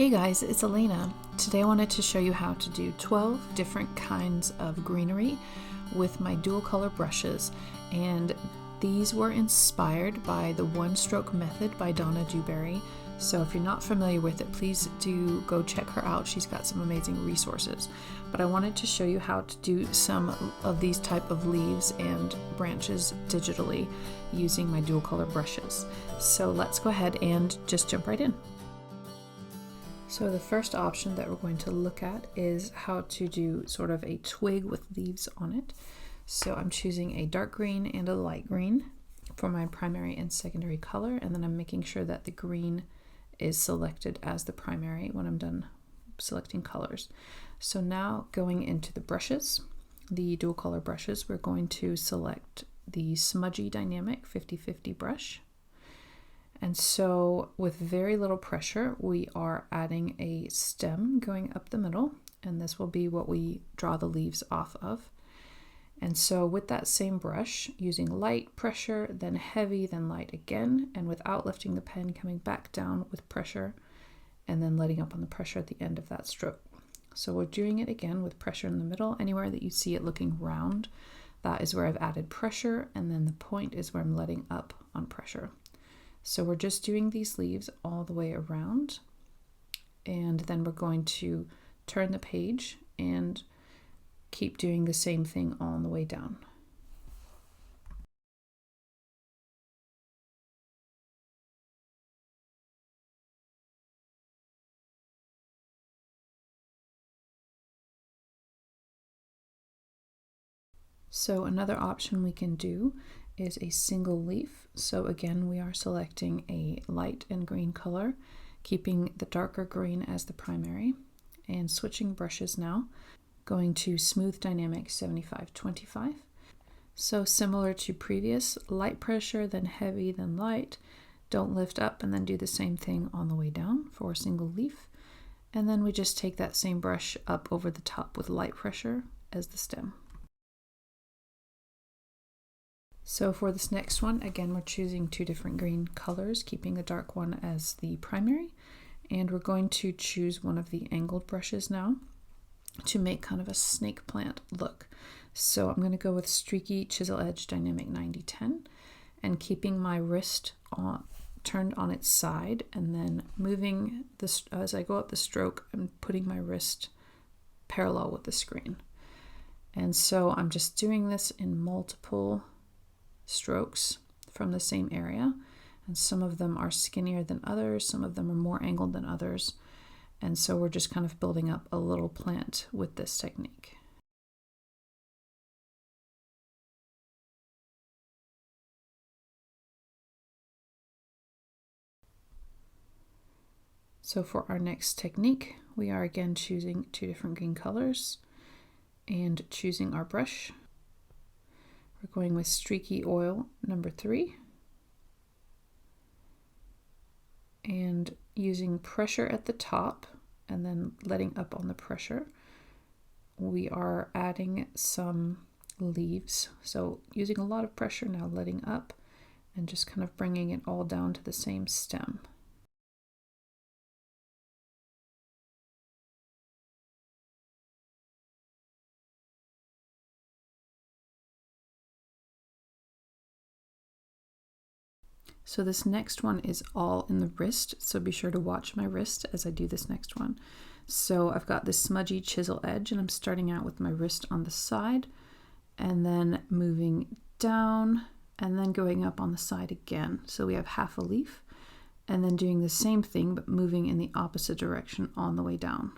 Hey guys, it's Elena. Today I wanted to show you how to do 12 different kinds of greenery with my dual color brushes, and these were inspired by the one stroke method by Donna Dewberry. So if you're not familiar with it, please do go check her out. She's got some amazing resources. But I wanted to show you how to do some of these type of leaves and branches digitally using my dual color brushes. So let's go ahead and just jump right in. So the first option that we're going to look at is how to do sort of a twig with leaves on it. So I'm choosing a dark green and a light green for my primary and secondary color, and then I'm making sure that the green is selected as the primary when I'm done selecting colors. So now going into the brushes, the dual color brushes, we're going to select the smudgy dynamic 50/50 brush. And so with very little pressure, we are adding a stem going up the middle, and this will be what we draw the leaves off of. And so with that same brush, using light pressure, then heavy, then light again, and without lifting the pen, coming back down with pressure, and then letting up on the pressure at the end of that stroke. So we're doing it again with pressure in the middle. Anywhere that you see it looking round, that is where I've added pressure, and then the point is where I'm letting up on pressure. So we're just doing these leaves all the way around, and then we're going to turn the page and keep doing the same thing all the way down. So another option we can do is a single leaf. So again, we are selecting a light and green color, keeping the darker green as the primary, and switching brushes now, going to Smooth Dynamic 75/25. So similar to previous, light pressure, then heavy, then light. Don't lift up, and then do the same thing on the way down for a single leaf. And then we just take that same brush up over the top with light pressure as the stem. So for this next one, again, we're choosing two different green colors, keeping the dark one as the primary. And we're going to choose one of the angled brushes now to make kind of a snake plant look. So I'm going to go with Streaky Chisel Edge Dynamic 90/10, and keeping my wrist turned on its side, and then moving this as I go up the stroke, I'm putting my wrist parallel with the screen. And so I'm just doing this in multiple strokes from the same area, and some of them are skinnier than others, some of them are more angled than others, and so we're just kind of building up a little plant with this technique. So for our next technique, we are again choosing two different green colors and choosing our brush. We're going with Streaky Oil number 3, and using pressure at the top and then letting up on the pressure, we are adding some leaves. So using a lot of pressure, now letting up and just kind of bringing it all down to the same stem. So this next one is all in the wrist, so be sure to watch my wrist as I do this next one. So I've got this smudgy chisel edge, and I'm starting out with my wrist on the side, and then moving down, and then going up on the side again. So we have half a leaf, and then doing the same thing, but moving in the opposite direction on the way down.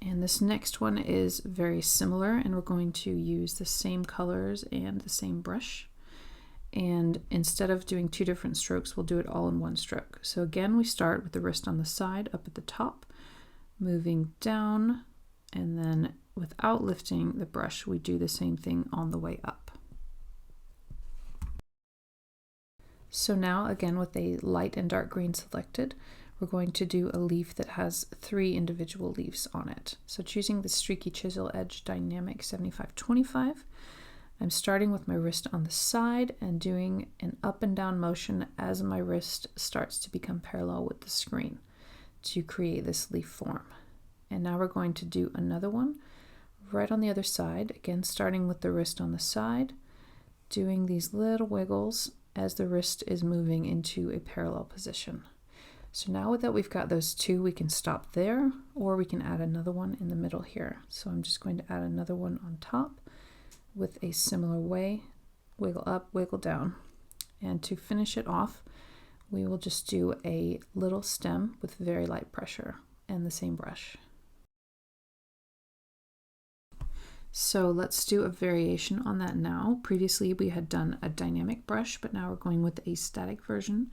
And this next one is very similar, and we're going to use the same colors and the same brush. And instead of doing two different strokes, we'll do it all in one stroke. So again, we start with the wrist on the side up at the top, moving down, and then without lifting the brush, we do the same thing on the way up. So now again, with a light and dark green selected, we're going to do a leaf that has 3 individual leaves on it. So choosing the Streaky Chisel Edge Dynamic 75/25, I'm starting with my wrist on the side and doing an up and down motion as my wrist starts to become parallel with the screen. to create this leaf form. And now we're going to do another one right on the other side, again starting with the wrist on the side, doing these little wiggles as the wrist is moving into a parallel position. So now that we've got those two, we can stop there, or we can add another one in the middle here. So I'm just going to add another one on top with a similar way, wiggle up, wiggle down. And to finish it off, we will just do a little stem with very light pressure and the same brush. So let's do a variation on that now. Previously we had done a dynamic brush, but now we're going with a static version.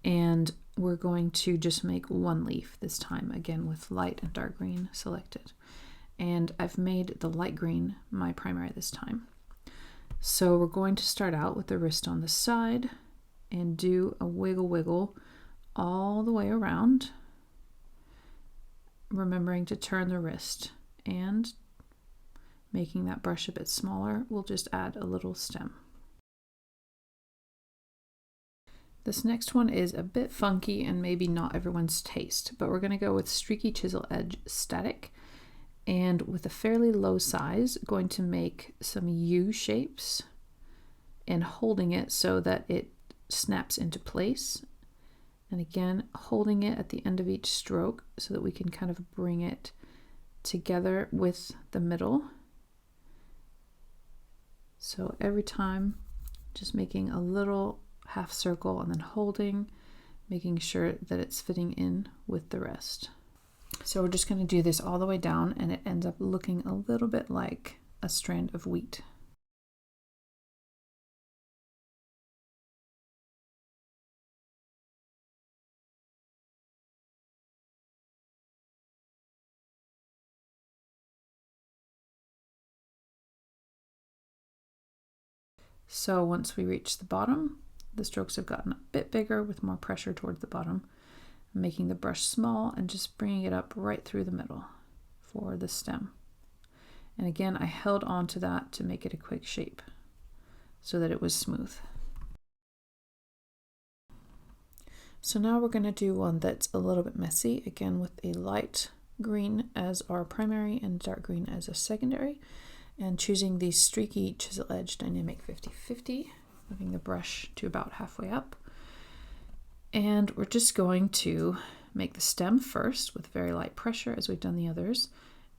And we're going to just make one leaf this time, again with light and dark green selected. And I've made the light green my primary this time. So we're going to start out with the wrist on the side and do a wiggle wiggle all the way around, remembering to turn the wrist, and making that brush a bit smaller, we'll just add a little stem. This next one is a bit funky and maybe not everyone's taste, but we're going to go with streaky chisel edge static, and with a fairly low size, going to make some U shapes and holding it so that it snaps into place. And again, holding it at the end of each stroke so that we can kind of bring it together with the middle. So every time, just making a little half circle and then holding, making sure that it's fitting in with the rest. So we're just going to do this all the way down, and it ends up looking a little bit like a strand of wheat. So once we reach the bottom, the strokes have gotten a bit bigger with more pressure towards the bottom, making the brush small and just bringing it up right through the middle for the stem. And again, I held on to that to make it a quick shape so that it was smooth. So now we're going to do one that's a little bit messy, again with a light green as our primary and dark green as a secondary, and choosing the streaky chisel edge dynamic 50/50, moving the brush to about halfway up. And we're just going to make the stem first with very light pressure as we've done the others,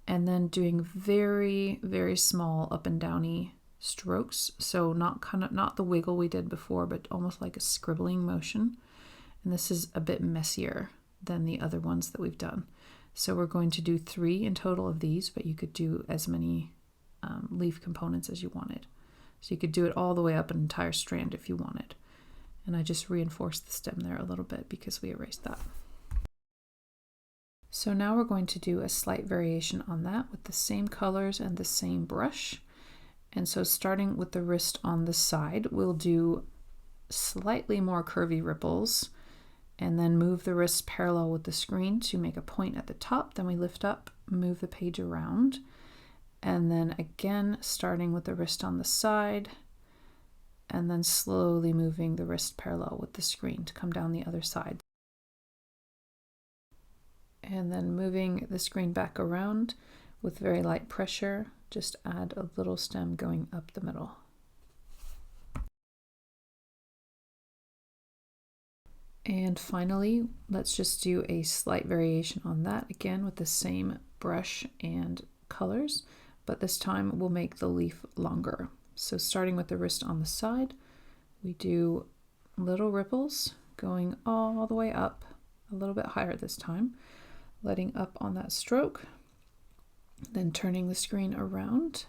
and then doing very, very small up and downy strokes. So not the wiggle we did before, but almost like a scribbling motion. And this is a bit messier than the other ones that we've done. So we're going to do 3 in total of these, but you could do as many leaf components as you wanted. So you could do it all the way up an entire strand if you wanted. And I just reinforced the stem there a little bit because we erased that. So now we're going to do a slight variation on that with the same colors and the same brush. And so starting with the wrist on the side, we'll do slightly more curvy ripples and then move the wrist parallel with the screen to make a point at the top. Then we lift up, move the page around, and then again starting with the wrist on the side and then slowly moving the wrist parallel with the screen to come down the other side. And then moving the screen back around with very light pressure, just add a little stem going up the middle. And finally, let's just do a slight variation on that, again with the same brush and colors, but this time we'll make the leaf longer. So starting with the wrist on the side, we do little ripples going all the way up, a little bit higher this time, letting up on that stroke, then turning the screen around,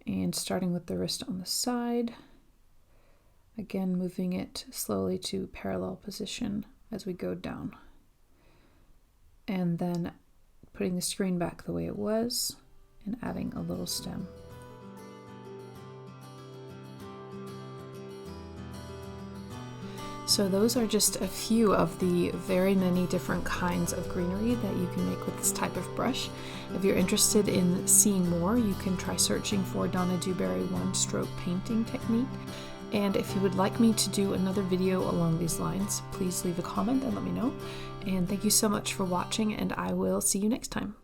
and starting with the wrist on the side, again moving it slowly to parallel position as we go down, and then putting the screen back the way it was and adding a little stem. So those are just a few of the very many different kinds of greenery that you can make with this type of brush. If you're interested in seeing more, you can try searching for Donna Dewberry one-stroke painting technique. And if you would like me to do another video along these lines, please leave a comment and let me know. And thank you so much for watching, and I will see you next time.